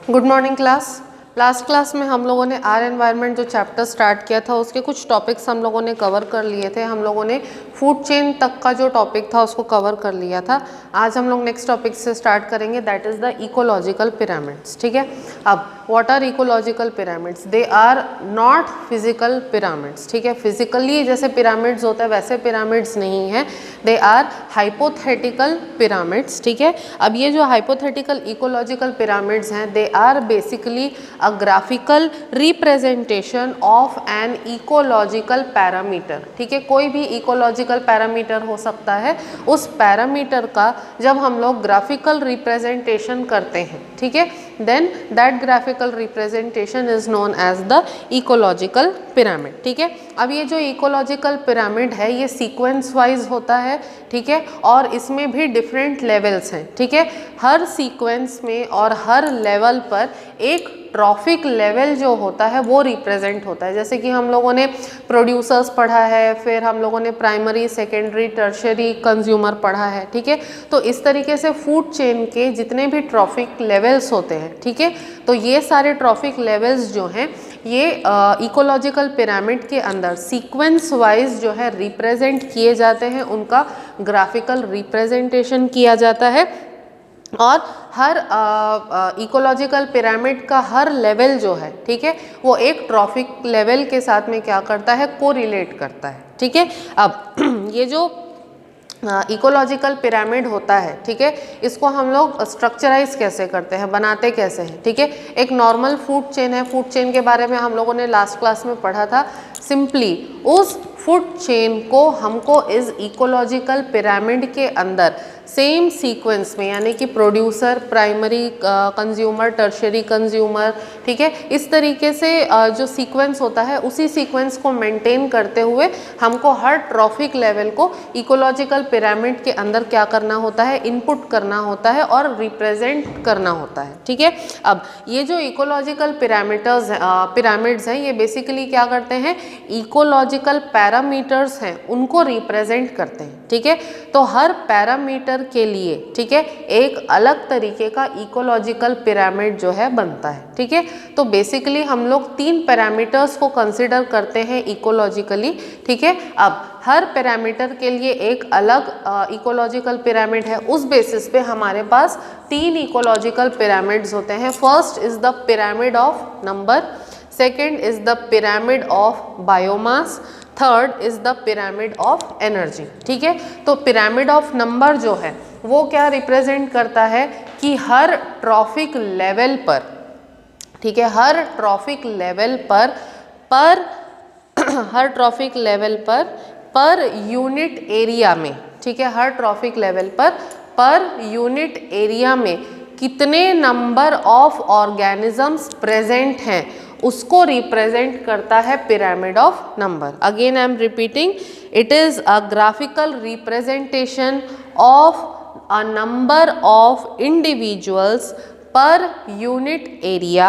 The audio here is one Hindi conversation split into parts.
Good morning class. Last class में हम लोगों ने आर एनवायरनमेंट जो चैप्टर स्टार्ट किया था उसके कुछ टॉपिक्स हम लोगों ने कवर कर लिए थे। हम लोगों ने फूड चेन तक का जो टॉपिक था उसको कवर कर लिया था। आज हम लोग नेक्स्ट टॉपिक से स्टार्ट करेंगे, that is the ecological pyramids. ठीक है, अब what are ecological pyramids? They are not physical pyramids. ठीक है, फिजिकली जैसे पिरामिड्स होता है वैसे पिरामिड्स नहीं है, दे आर हाइपोथेटिकल पिरामिड्स। ठीक है, अब ये जो हाइपोथेटिकल इकोलॉजिकल पिरामिड्स हैं they are basically a graphical representation of an ecological parameter। ठीक है, कोई भी इकोलॉजिकल पैरामीटर हो सकता है, उस पैरामीटर का जब हम लोग ग्राफिकल रिप्रेजेंटेशन करते हैं, ठीक है, then that graphical representation is known as the ecological pyramid. ठीक है, अब ये जो इकोलॉजिकल पिरामिड है ये सीक्वेंस वाइज होता है। ठीक है, और इसमें भी डिफरेंट लेवल्स हैं। ठीक है, हर सीक्वेंस में और हर लेवल पर एक ट्रॉफिक लेवल जो होता है वो रिप्रेजेंट होता है। जैसे कि हम लोगों ने प्रोड्यूसर्स पढ़ा है, फिर हम लोगों ने प्राइमरी, सेकेंडरी, टर्शियरी, कंज्यूमर पढ़ा है। ठीक है, तो इस तरीके से फूड चेन के जितने भी ट्रॉफिक लेवल्स होते हैं, ठीक है, तो ये सारे ट्रॉफिक लेवल्स जो हैं ये इकोलॉजिकल पिरामिड के अंदर सीक्वेंस वाइज जो है रिप्रेजेंट किए जाते हैं, उनका ग्राफिकल रिप्रेजेंटेशन किया जाता है। और हर इकोलॉजिकल पिरामिड का हर लेवल जो है, ठीक है, वो एक ट्रॉफिक लेवल के साथ में क्या करता है, कोरिलेट करता है। ठीक है, अब ये जो इकोलॉजिकल पिरामिड होता है, ठीक है, इसको हम लोग स्ट्रक्चराइज कैसे करते हैं, बनाते कैसे हैं? ठीक है, एक नॉर्मल फूड चेन है, फूड चेन के बारे में हम लोगों ने लास्ट क्लास में पढ़ा था। सिंपली उस फूड चेन को हमको इस इकोलॉजिकल पिरामिड के अंदर सेम सीक्वेंस में, यानी कि producer, primary consumer, tertiary consumer, ठीक है, इस तरीके से जो सीक्वेंस होता है उसी सीक्वेंस को मेंटेन करते हुए हमको हर ट्रॉफिक लेवल को इकोलॉजिकल पिरामिड के अंदर क्या करना होता है, इनपुट करना होता है और रिप्रेजेंट करना होता है। ठीक है, अब ये जो इकोलॉजिकल पिरामिड्स हैं ये बेसिकली क्या करते हैं, इकोलॉजिकल पैरामीटर्स हैं उनको रिप्रेजेंट करते हैं। ठीक है, तो हर पैरामीटर के लिए, ठीक है, एक अलग तरीके का इकोलॉजिकल पिरामिड जो है बनता है। ठीक है, तो बेसिकली हम लोग 3 पैरामीटर्स को कंसिडर करते हैं इकोलॉजिकली। ठीक है, अब हर पैरामीटर के लिए एक अलग इकोलॉजिकल पिरामिड है, उस बेसिस पे हमारे पास 3 इकोलॉजिकल पिरामिड्स होते हैं। First is the pyramid of number, second is the pyramid of biomass, third is the pyramid of energy. ठीक है, तो पिरामिड ऑफ नंबर जो है वो क्या रिप्रेजेंट करता है कि हर ट्रॉफिक लेवल पर, ठीक है, हर ट्रॉफिक लेवल पर हर ट्रॉफिक लेवल पर यूनिट एरिया में, ठीक है, हर ट्रॉफिक लेवल पर यूनिट एरिया में कितने नंबर ऑफ ऑर्गेनिजम्स प्रेजेंट हैं उसको रिप्रेजेंट करता है pyramid of number. Again I am repeating, it is a graphical representation of a number of individuals पर unit area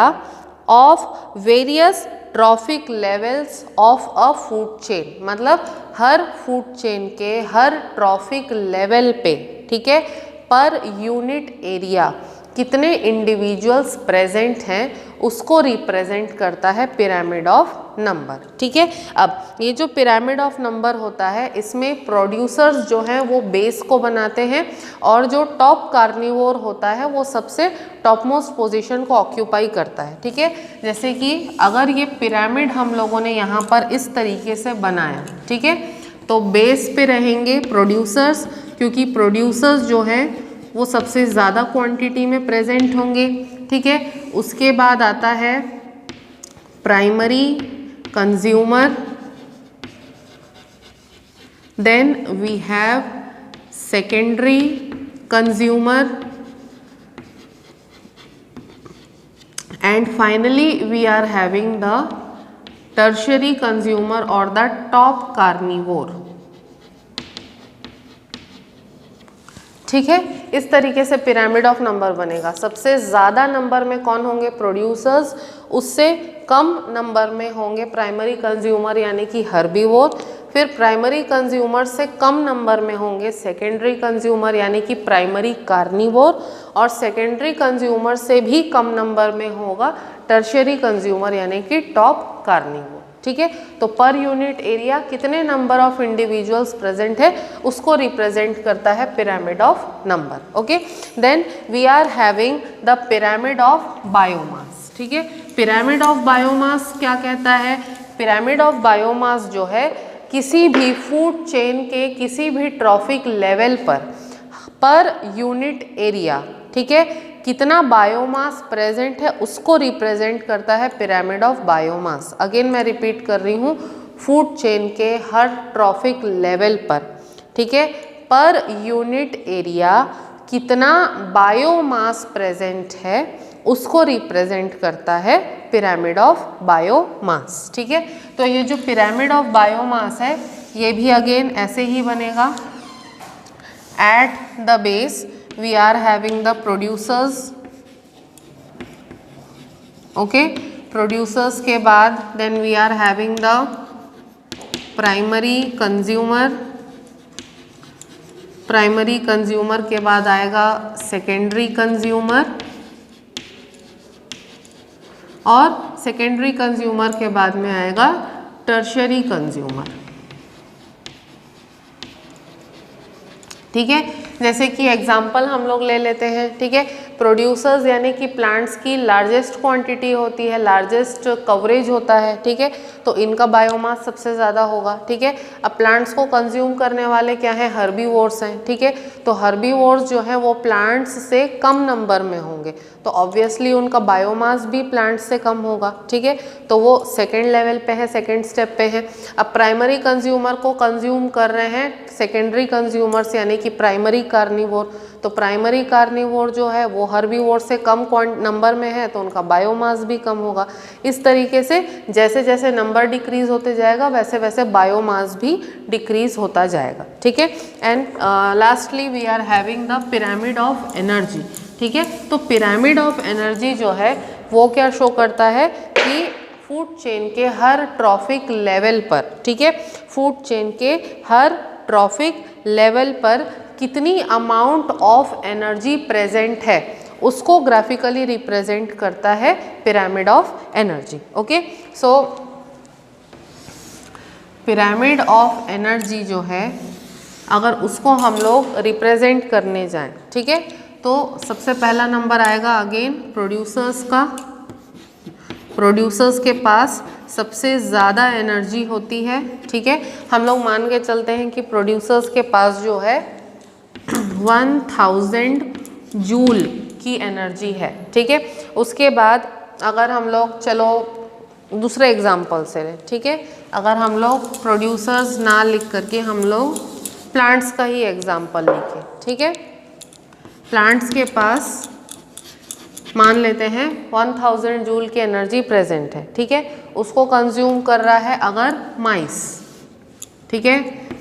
of various trophic levels of a food chain. मतलब हर फूड चेन के हर ट्रॉफिक लेवल पे, ठीक है, पर यूनिट एरिया कितने इंडिविजुअल्स प्रेजेंट हैं उसको रिप्रेजेंट करता है पिरामिड ऑफ नंबर। ठीक है, अब ये जो पिरामिड ऑफ नंबर होता है इसमें प्रोड्यूसर्स जो हैं वो बेस को बनाते हैं और जो टॉप कार्निवोर होता है वो सबसे टॉप मोस्ट पोजीशन को ऑक्यूपाई करता है। ठीक है, जैसे कि अगर ये पिरामिड हम लोगों ने यहाँ पर इस तरीके से बनाया, ठीक है, तो बेस पे रहेंगे प्रोड्यूसर्स, क्योंकि प्रोड्यूसर्स जो हैं वो सबसे ज़्यादा क्वांटिटी में प्रेजेंट होंगे। ठीक है, उसके बाद आता है primary consumer, then we have secondary consumer and finally we are having the tertiary consumer और द टॉप कार्निवोर। ठीक है, इस तरीके से पिरामिड ऑफ नंबर बनेगा। सबसे ज़्यादा नंबर में कौन होंगे, प्रोड्यूसर्स, उससे कम नंबर में होंगे प्राइमरी कंज्यूमर यानी कि हर्बीवोर, फिर प्राइमरी कंज्यूमर से कम नंबर में होंगे सेकेंडरी कंज्यूमर यानी कि प्राइमरी कार्निवोर, और सेकेंडरी कंज्यूमर से भी कम नंबर में होगा टर्शियरी कंज्यूमर यानी कि टॉप कार्निवोर। ठीक है, तो पर यूनिट एरिया कितने नंबर ऑफ इंडिविजुअल्स प्रेजेंट है उसको रिप्रेजेंट करता है pyramid of number. Okay, then we are having the pyramid of biomass. ठीक है, पिरामिड ऑफ बायोमास क्या कहता है? पिरामिड ऑफ बायोमास जो है किसी भी फूड चेन के किसी भी ट्रॉफिक लेवल पर यूनिट एरिया, ठीक है, कितना बायोमास प्रेजेंट है उसको रिप्रेजेंट करता है पिरामिड ऑफ बायोमास। अगेन मैं रिपीट कर रही हूँ, फूड चेन के हर ट्रॉफिक लेवल पर, ठीक है, पर यूनिट एरिया कितना बायोमास प्रेजेंट है उसको रिप्रेजेंट करता है पिरामिड ऑफ बायोमास। ठीक है, तो ये जो पिरामिड ऑफ बायोमास है ये भी अगेन ऐसे ही बनेगा। At the base we are having the producers, okay, producers के बाद then we are having the primary consumer, primary consumer के बाद आएगा सेकेंडरी कंज्यूमर, और सेकेंडरी कंज्यूमर के बाद में आएगा टर्शियरी कंज्यूमर। ठीक है, जैसे कि एग्जाम्पल हम लोग ले लेते हैं। ठीक है, प्रोड्यूसर्स यानी कि प्लांट्स की लार्जेस्ट क्वांटिटी होती है, लार्जेस्ट कवरेज होता है। ठीक है, तो इनका बायोमास सबसे ज़्यादा होगा। ठीक है, अब प्लांट्स को कंज्यूम करने वाले क्या है? हर्बीवोर्स हैं। ठीक है, तो हर्बीवोर्स जो है वो प्लांट्स से कम नंबर में होंगे, तो ऑब्वियसली उनका बायोमास भी प्लांट्स से कम होगा। ठीक है, तो वो सेकेंड लेवल पे है, सेकेंड स्टेप पे है। अब प्राइमरी कंज्यूमर को कंज्यूम कर रहे हैं सेकेंडरी कंज्यूमर्स यानी कि प्राइमरी कार्निवोर, तो प्राइमरी कार्निवोर जो है वो हर्बीवोर से कम नंबर में है, तो उनका बायोमास भी कम होगा। इस तरीके से जैसे जैसे नंबर डिक्रीज होते जाएगा वैसे वैसे बायोमास भी डिक्रीज होता जाएगा। ठीक है, and lastly we are having the pyramid of energy. ठीक है, तो पिरामिड ऑफ एनर्जी जो है वो क्या शो करता है कि फूड चेन के हर ट्रॉफिक लेवल पर, ठीक है, फूड चेन के हर ट्रॉफिक लेवल पर कितनी अमाउंट ऑफ एनर्जी प्रेजेंट है उसको ग्राफिकली रिप्रेजेंट करता है pyramid of energy. Okay, so pyramid of energy जो है अगर उसको हम लोग रिप्रेजेंट करने जाएं, ठीक है, तो सबसे पहला नंबर आएगा अगेन प्रोड्यूसर्स का। प्रोड्यूसर्स के पास सबसे ज़्यादा एनर्जी होती है। ठीक है, हम लोग मान के चलते हैं कि प्रोड्यूसर्स के पास जो है 1000 जूल की एनर्जी है। ठीक है, उसके बाद अगर हम लोग चलो दूसरे एग्जाम्पल से लें। ठीक है, अगर हम लोग प्रोड्यूसर्स ना लिख करके हम लोग प्लांट्स का ही एग्जाम्पल लिखें। ठीक है, प्लांट्स के पास मान लेते हैं 1000 जूल की एनर्जी प्रेजेंट है। ठीक है, उसको कंज्यूम कर रहा है अगर माइस, ठीक है,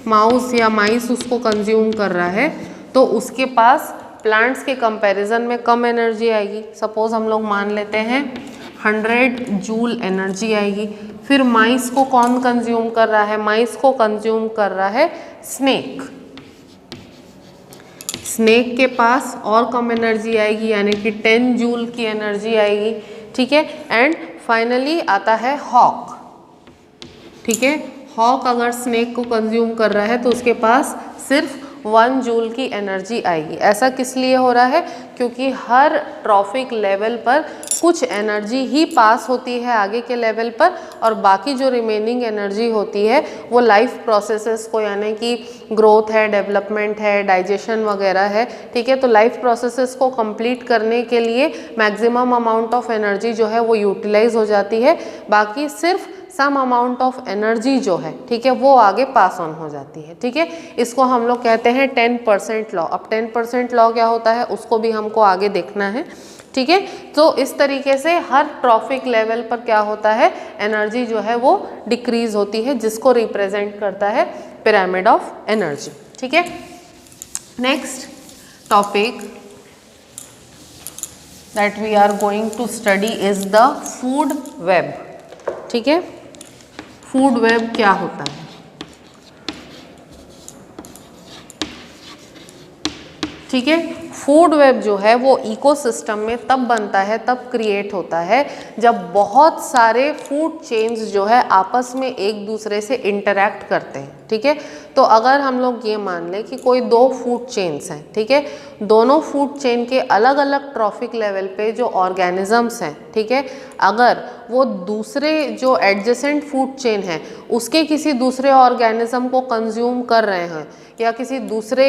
माउस या माइस उसको कंज्यूम कर रहा है तो उसके पास प्लांट्स के कंपैरिजन में कम एनर्जी आएगी। सपोज हम लोग मान लेते हैं 100 जूल एनर्जी आएगी। फिर माइस को कौन कंज्यूम कर रहा है? माइस को कंज्यूम कर रहा है स्नेक। स्नेक के पास और कम एनर्जी आएगी यानी कि 10 जूल की एनर्जी आएगी। ठीक है, एंड फाइनली आता है हॉक। ठीक है, हॉक अगर स्नेक को कंज्यूम कर रहा है तो उसके पास सिर्फ 1 जूल की एनर्जी आएगी। ऐसा किस लिए हो रहा है? क्योंकि हर ट्रॉफिक लेवल पर कुछ एनर्जी ही पास होती है आगे के लेवल पर, और बाकी जो रिमेनिंग एनर्जी होती है वो लाइफ प्रोसेसेस को यानी कि ग्रोथ है, डेवलपमेंट है, डाइजेशन वगैरह है। ठीक है, तो लाइफ प्रोसेसेस को कंप्लीट करने के लिए मैक्सिमम अमाउंट ऑफ एनर्जी जो है वो यूटिलाइज हो जाती है, बाकी सिर्फ सम अमाउंट ऑफ एनर्जी जो है, ठीक है, वो आगे पास ऑन हो जाती है। ठीक है, इसको हम लोग कहते हैं 10% लॉ। अब 10% लॉ क्या होता है उसको भी हमको आगे देखना है। ठीक है, तो इस तरीके से हर ट्रॉफिक लेवल पर क्या होता है, एनर्जी जो है वो डिक्रीज होती है, जिसको रिप्रेजेंट करता है पिरामिड ऑफ एनर्जी। ठीक है, next topic that we are going to study is the food web. ठीक है, फूड वेब क्या होता है? ठीक है। फूड वेब जो है वो इकोसिस्टम में तब बनता है, तब क्रिएट होता है जब बहुत सारे फूड चेन्स जो है आपस में एक दूसरे से इंटरैक्ट करते हैं। ठीक है, तो अगर हम लोग ये मान लें कि कोई दो फूड चेन्स हैं, ठीक है, दोनों फूड चेन के अलग अलग ट्रॉफिक लेवल पे जो ऑर्गेनिजम्स हैं, ठीक है, अगर वो दूसरे जो एडजेसेंट फूड चेन है उसके किसी दूसरे ऑर्गेनिज्म को कंज्यूम कर रहे हैं या किसी दूसरे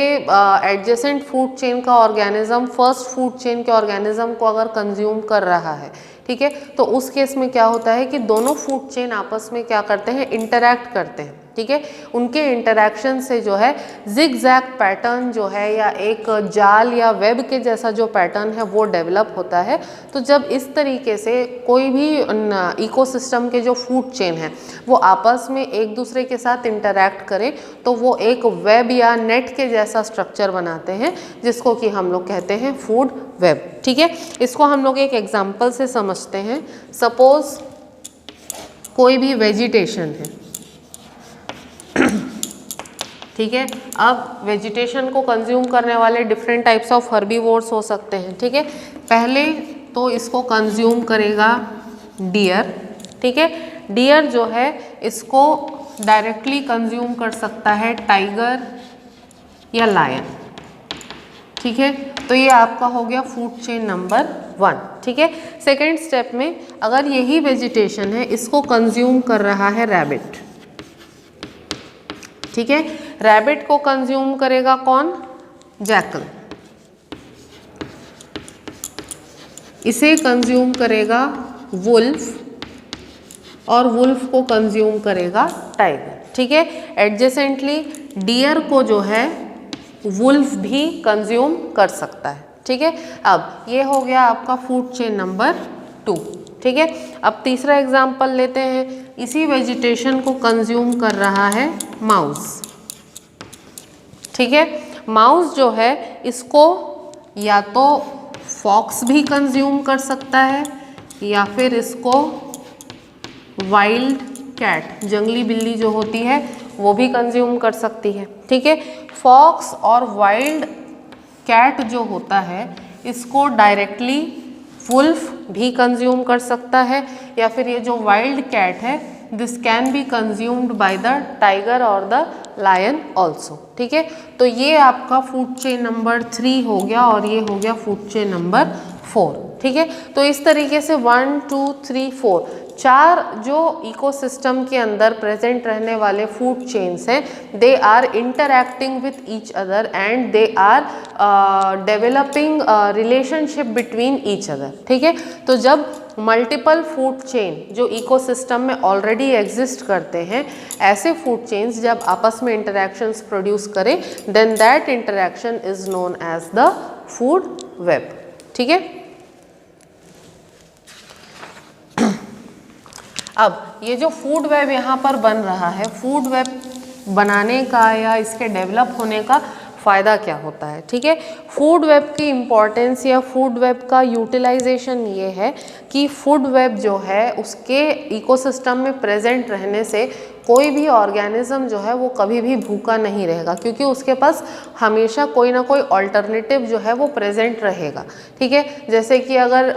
एडजेसेंट फूड चेन का ऑर्गेनिज्म फर्स्ट फूड चेन के ऑर्गेनिज्म को अगर कंज्यूम कर रहा है, ठीक है, तो उस केस में क्या होता है कि दोनों फूड चेन आपस में क्या करते हैं, इंटरैक्ट करते हैं। ठीक है, उनके इंटरैक्शन से जो है जिग-जैग पैटर्न जो है या एक जाल या वेब के जैसा जो पैटर्न है वो डेवलप होता है। तो जब इस तरीके से कोई भी इकोसिस्टम के जो फूड चेन है वो आपस में एक दूसरे के साथ इंटरैक्ट करें तो वो एक वेब या नेट के जैसा स्ट्रक्चर बनाते हैं जिसको कि हम लोग कहते हैं फूड वेब। ठीक है, इसको हम लोग एक एग्जाम्पल से समझते हैं। सपोज कोई भी वेजिटेशन है, ठीक है, अब वेजिटेशन को कंज्यूम करने वाले डिफरेंट टाइप्स ऑफ हर्बीवोर्स हो सकते हैं। ठीक है, पहले तो इसको कंज्यूम करेगा डियर। ठीक है, डियर जो है इसको डायरेक्टली कंज्यूम कर सकता है टाइगर या लायन। ठीक है, तो ये आपका हो गया फूड चेन नंबर 1। ठीक है, सेकेंड स्टेप में अगर यही वेजिटेशन है इसको कंज्यूम कर रहा है रैबिट। ठीक है, रैबिट को कंज्यूम करेगा कौन, जैकल। इसे कंज्यूम करेगा वुल्फ और वुल्फ को कंज्यूम करेगा टाइगर। ठीक है, एडजेसेंटली डियर को जो है वुल्फ भी कंज्यूम कर सकता है। ठीक है, अब ये हो गया आपका फूड चेन नंबर 2। ठीक है, अब तीसरा एग्जाम्पल लेते हैं। इसी वेजिटेशन को कंज्यूम कर रहा है माउस। ठीक है, माउस जो है इसको या तो फॉक्स भी कंज्यूम कर सकता है या फिर इसको वाइल्ड कैट, जंगली बिल्ली जो होती है वो भी कंज्यूम कर सकती है। ठीक है, फॉक्स और वाइल्ड कैट जो होता है इसको डायरेक्टली वुल्फ भी कंज्यूम कर सकता है या फिर ये जो वाइल्ड कैट है this can be consumed by the tiger और द लायन ऑल्सो। ठीक है, तो ये आपका फूड चेन नंबर 3 हो गया और ये हो गया फूड चेन नंबर 4। ठीक है, तो इस तरीके से 1 2 3 4 4 जो इकोसिस्टम के अंदर प्रेजेंट रहने वाले फूड चेन्स हैं they are interacting with each other and they are developing relationship between each other. ठीक है, तो जब मल्टीपल फूड चेन जो इकोसिस्टम में ऑलरेडी एग्जिस्ट करते हैं, ऐसे फूड चेन्स जब आपस में इंटरैक्शंस प्रोड्यूस करें then that interaction is known as the food web. ठीक है, अब ये जो फूड वेब यहाँ पर बन रहा है, फूड वेब बनाने का या इसके डेवलप होने का फ़ायदा क्या होता है। ठीक है, फूड वेब की इम्पॉर्टेंस या फूड वेब का यूटिलाइजेशन ये है कि फूड वेब जो है उसके इकोसिस्टम में प्रेजेंट रहने से कोई भी ऑर्गेनिज्म जो है वो कभी भी भूखा नहीं रहेगा क्योंकि उसके पास हमेशा कोई ना कोई अल्टरनेटिव जो है वो प्रेजेंट रहेगा। ठीक है, जैसे कि अगर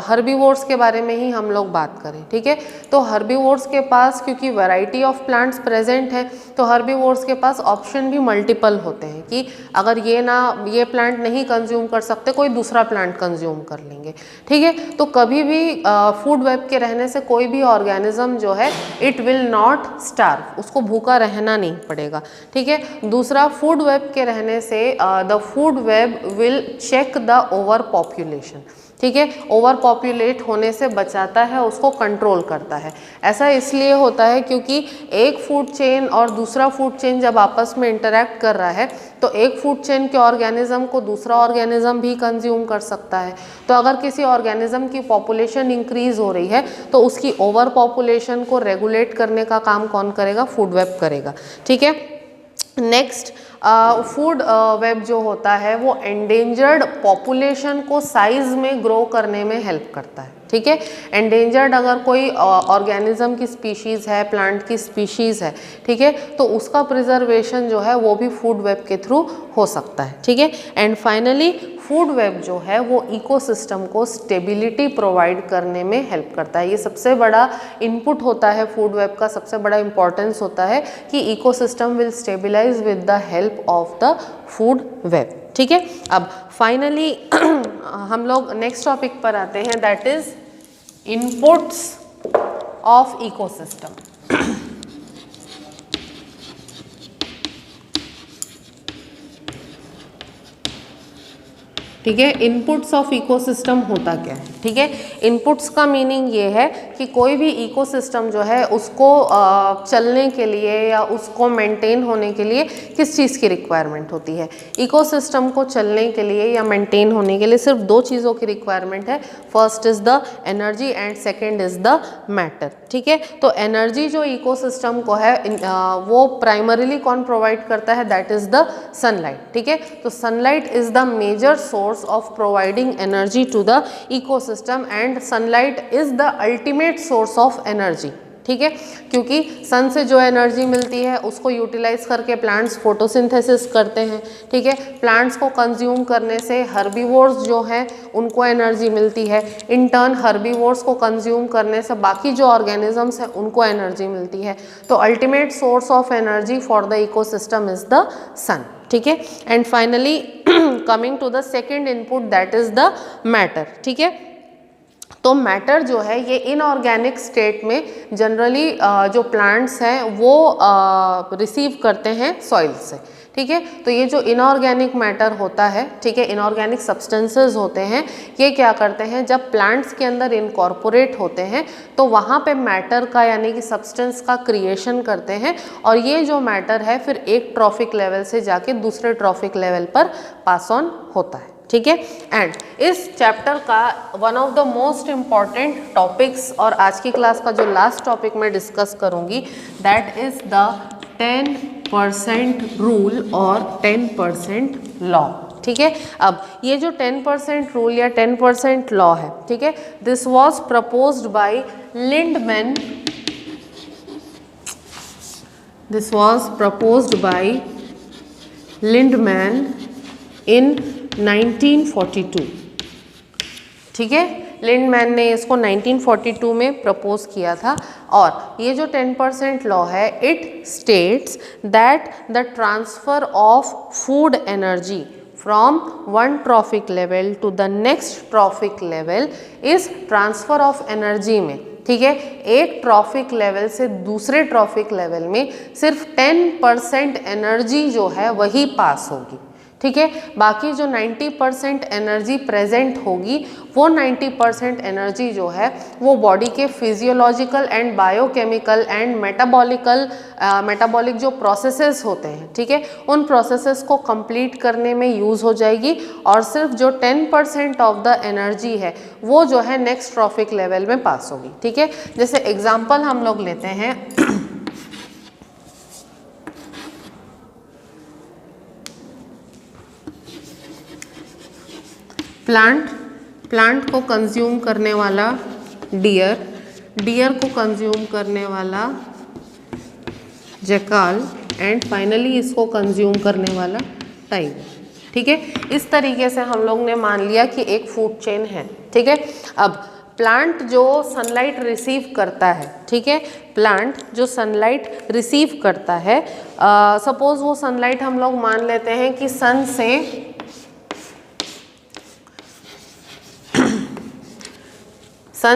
हर्बीवोर्स के बारे में ही हम लोग बात करें, ठीक है, तो हर्बीवोर्स के पास क्योंकि वैरायटी ऑफ प्लांट्स प्रेजेंट है तो हर्बीवोर्स के पास ऑप्शन भी मल्टीपल होते हैं कि अगर ये प्लांट नहीं कंज्यूम कर सकते कोई दूसरा प्लांट कंज्यूम कर लेंगे। ठीक है, तो कभी भी फूड वेब के रहने से कोई भी ऑर्गेनिज्म जो है इट विल नॉट स्टार्व, उसको भूखा रहना नहीं पड़ेगा। ठीक है, दूसरा फूड वेब के रहने से the food web will check the over population. ठीक है, ओवर पॉपुलेट होने से बचाता है, उसको कंट्रोल करता है। ऐसा इसलिए होता है क्योंकि एक फूड चेन और दूसरा फूड चेन जब आपस में इंटरैक्ट कर रहा है तो एक फूड चेन के ऑर्गेनिज्म को दूसरा ऑर्गेनिज्म भी कंज्यूम कर सकता है। तो अगर किसी ऑर्गेनिज्म की पॉपुलेशन इंक्रीज हो रही है तो उसकी ओवर पॉपुलेशन को रेगुलेट करने का काम कौन करेगा, फूड वेब करेगा। ठीक है, नेक्स्ट फूड वेब जो होता है वो एंडेंजर्ड पॉपुलेशन को साइज में ग्रो करने में हेल्प करता है। ठीक है। एंडेंजर्ड अगर कोई ऑर्गेनिज्म की स्पीशीज़ है, प्लांट की स्पीशीज़ है, ठीक है, तो उसका प्रिजर्वेशन जो है वो भी फूड वेब के थ्रू हो सकता है, ठीक है। एंड फाइनली फूड वेब जो है वो इकोसिस्टम को स्टेबिलिटी प्रोवाइड करने में हेल्प करता है। ये सबसे बड़ा इनपुट होता है फूड वेब का, सबसे बड़ा इंपॉर्टेंस होता है कि ecosystem will stabilise with the help of the food web, ठीक है। अब फाइनली हम लोग नेक्स्ट टॉपिक पर आते हैं, that is inputs of ecosystem. ठीक है, इनपुट्स ऑफ इकोसिस्टम होता क्या है, ठीक है। इनपुट्स का मीनिंग ये है कि कोई भी इकोसिस्टम जो है उसको चलने के लिए या उसको मेंटेन होने के लिए किस चीज़ की रिक्वायरमेंट होती है। इकोसिस्टम को चलने के लिए या मेंटेन होने के लिए सिर्फ दो चीज़ों की रिक्वायरमेंट है, first is the energy and second is the matter, ठीक है। तो एनर्जी जो इकोसिस्टम को है वो प्राइमरीली कौन प्रोवाइड करता है, दैट इज़ द सनलाइट, ठीक है। तो sunlight is the major source of providing energy to the ecosystem and sunlight is the ultimate source of energy, ठीक है। क्योंकि सन से जो एनर्जी मिलती है उसको यूटिलाइज करके प्लांट्स फोटोसिंथेसिस करते हैं, ठीक है। प्लांट्स को कंज्यूम करने से हर्बीवोर्स जो हैं उनको एनर्जी मिलती है, इन टर्न हर्बीवोर्स को कंज्यूम करने से बाकी जो ऑर्गेनिजम्स हैं उनको एनर्जी मिलती है। तो ultimate source of energy for the ecosystem is the sun, ठीक है। And finally coming to the second input that is the matter, ठीक है। तो मैटर जो है ये इनऑर्गेनिक स्टेट में जनरली जो प्लांट्स हैं वो रिसीव करते हैं सॉइल से, ठीक है। तो ये जो इनऑर्गेनिक मैटर होता है, ठीक है, इनऑर्गेनिक सब्सटेंसेस होते हैं, ये क्या करते हैं जब प्लांट्स के अंदर इनकॉर्पोरेट होते हैं तो वहाँ पे मैटर का यानी कि सब्सटेंस का क्रिएशन करते हैं और ये जो मैटर है फिर एक ट्रॉफिक लेवल से जाके दूसरे ट्रॉफिक लेवल पर पास ऑन होता है, ठीक है। एंड इस चैप्टर का one of the most important topics और आज की क्लास का जो लास्ट टॉपिक मैं डिस्कस करूँगी दैट इज़ द 10% रूल और 10% लॉ, ठीक है। अब ये जो 10% रूल या 10% लॉ है, ठीक है, this was proposed by Lindeman, this was proposed by Lindeman in 1942, ठीक है। लिंडमैन ने इसको 1942 में प्रपोज किया था और ये जो 10% लॉ है it states that the transfer of food energy from one trophic level to the next trophic level is transfer of energy में, ठीक है, एक ट्रॉफिक लेवल से दूसरे ट्रॉफिक लेवल में सिर्फ 10% एनर्जी जो है वही पास होगी, ठीक है। बाकी जो 90% एनर्जी प्रेजेंट होगी वो 90% एनर्जी जो है वो बॉडी के physiological and biochemical and metabolic जो प्रोसेसेस होते हैं, ठीक है, उन प्रोसेसेस को कंप्लीट करने में यूज़ हो जाएगी और सिर्फ जो 10% ऑफ द एनर्जी है वो जो है नेक्स्ट ट्रॉफिक लेवल में पास होगी, ठीक है। जैसे एग्जाम्पल हम लोग लेते हैं प्लांट को कंज्यूम करने वाला डियर को कंज्यूम करने वाला जैकाल एंड फाइनली इसको कंज्यूम करने वाला टाइगर, ठीक है। इस तरीके से हम लोग ने मान लिया कि एक फूड चेन है, ठीक है। अब प्लांट जो सनलाइट रिसीव करता है, ठीक है, प्लांट जो सनलाइट रिसीव करता है, सपोज वो सनलाइट हम लोग मान लेते हैं कि सन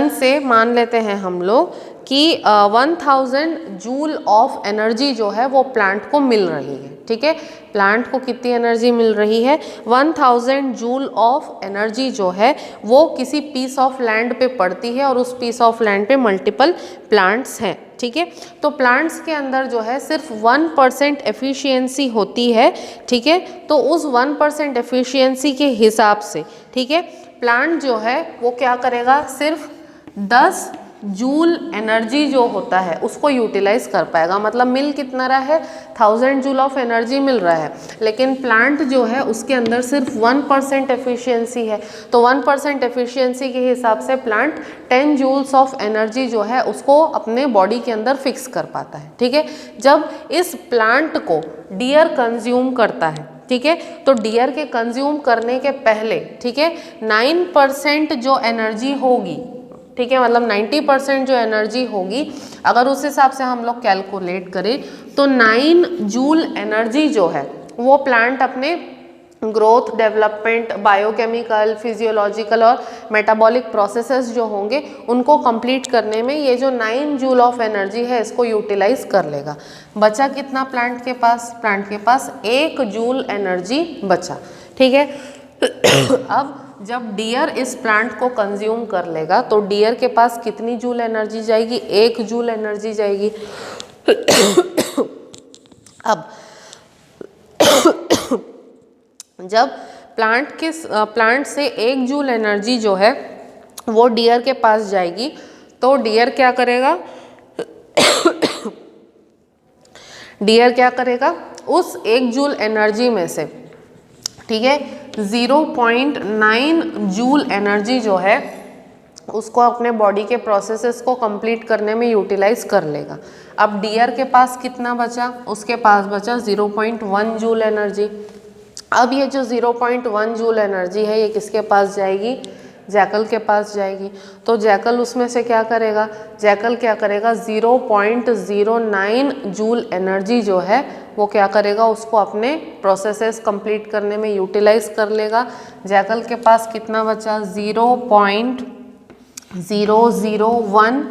से मान लेते हैं हम लोग कि 1000 जूल ऑफ एनर्जी जो है वो प्लांट को मिल रही है, ठीक है। प्लांट को कितनी एनर्जी मिल रही है, 1000 जूल ऑफ एनर्जी जो है वो किसी पीस ऑफ लैंड पे पड़ती है और उस पीस ऑफ लैंड पे मल्टीपल प्लांट्स हैं, ठीक है। तो प्लांट्स के अंदर जो है सिर्फ 1% एफिशिएंसी होती है, ठीक है। तो उस 1% एफिशिएंसी के हिसाब से, ठीक है, प्लांट जो है वो क्या करेगा, सिर्फ 10 जूल एनर्जी जो होता है उसको यूटिलाइज कर पाएगा। मतलब मिल कितना रहा है, 1000 जूल ऑफ एनर्जी मिल रहा है, लेकिन प्लांट जो है उसके अंदर सिर्फ 1% एफिशिएंसी है। तो 1% एफिशिएंसी के हिसाब से प्लांट 10 जूल्स ऑफ एनर्जी जो है उसको अपने बॉडी के अंदर फिक्स कर पाता है। ठीक है, जब इस प्लांट को डियर कंज्यूम करता है, ठीक है, तो डियर के कंज्यूम करने के पहले, ठीक है, 9% जो एनर्जी होगी, ठीक है, मतलब 90% जो एनर्जी होगी, अगर उस हिसाब से हम लोग कैलकुलेट करें तो 9 जूल एनर्जी जो है वो प्लांट अपने ग्रोथ, डेवलपमेंट, बायोकेमिकल, फिजियोलॉजिकल और मेटाबॉलिक प्रोसेसेस जो होंगे उनको कंप्लीट करने में ये जो 9 जूल ऑफ एनर्जी है इसको यूटिलाइज कर लेगा। बचा कितना प्लांट के पास? प्लांट के पास 1 जूल एनर्जी बचा। ठीक है, अब जब डियर इस प्लांट को कंज्यूम कर लेगा तो डियर के पास कितनी जूल एनर्जी जाएगी? 1 जूल एनर्जी जाएगी। अब जब प्लांट से 1 जूल एनर्जी जो है वो डियर के पास जाएगी तो डियर क्या करेगा? डियर क्या करेगा? उस 1 जूल एनर्जी में से, ठीक है, 0.9 जूल एनर्जी जो है उसको अपने बॉडी के प्रोसेसेस को कंप्लीट करने में यूटिलाइज कर लेगा। अब डियर के पास कितना बचा? उसके पास बचा 0.1 जूल एनर्जी। अब ये जो 0.1 जूल एनर्जी है ये किसके पास जाएगी? जैकल के पास जाएगी। तो जैकल उसमें से क्या करेगा? जैकल क्या करेगा? 0.09 जूल एनर्जी जो है वो क्या करेगा? उसको अपने प्रोसेसेस कंप्लीट करने में यूटिलाइज कर लेगा। जैकल के पास कितना बचा? 0.001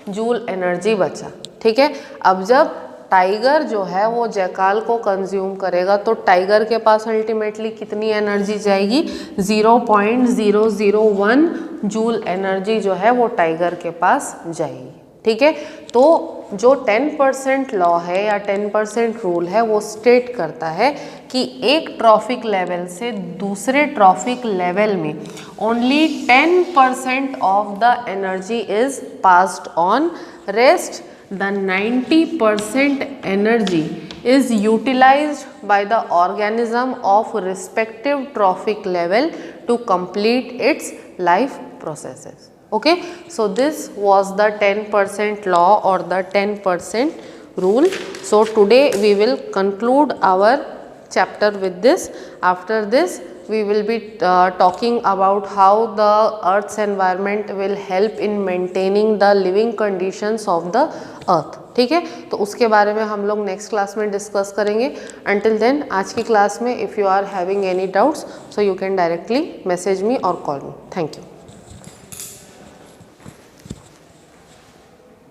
जूल एनर्जी बचा। ठीक है, अब जब टाइगर जो है वो जैकाल को कंज्यूम करेगा तो टाइगर के पास अल्टीमेटली कितनी एनर्जी जाएगी? 0.001 जूल एनर्जी जो है वो टाइगर के पास जाएगी। ठीक है, तो जो 10% लॉ है या 10% रूल है वो स्टेट करता है कि एक ट्रॉफिक लेवल से दूसरे ट्रॉफिक लेवल में only 10% of the energy is passed on, rest the 90% energy is utilized by the organism of respective trophic level to complete its life processes. Okay, so this was the 10% law or the 10% rule. So today we will conclude our chapter with this. After this we will be talking about how the earth's environment will help in maintaining the living conditions of the earth. ठीक है, तो उसके बारे में हम लोग नेक्स्ट क्लास में डिस्कस करेंगे। Until then, आज की क्लास में if you are having any doubts so you can directly message me और कॉल मी। Thank you.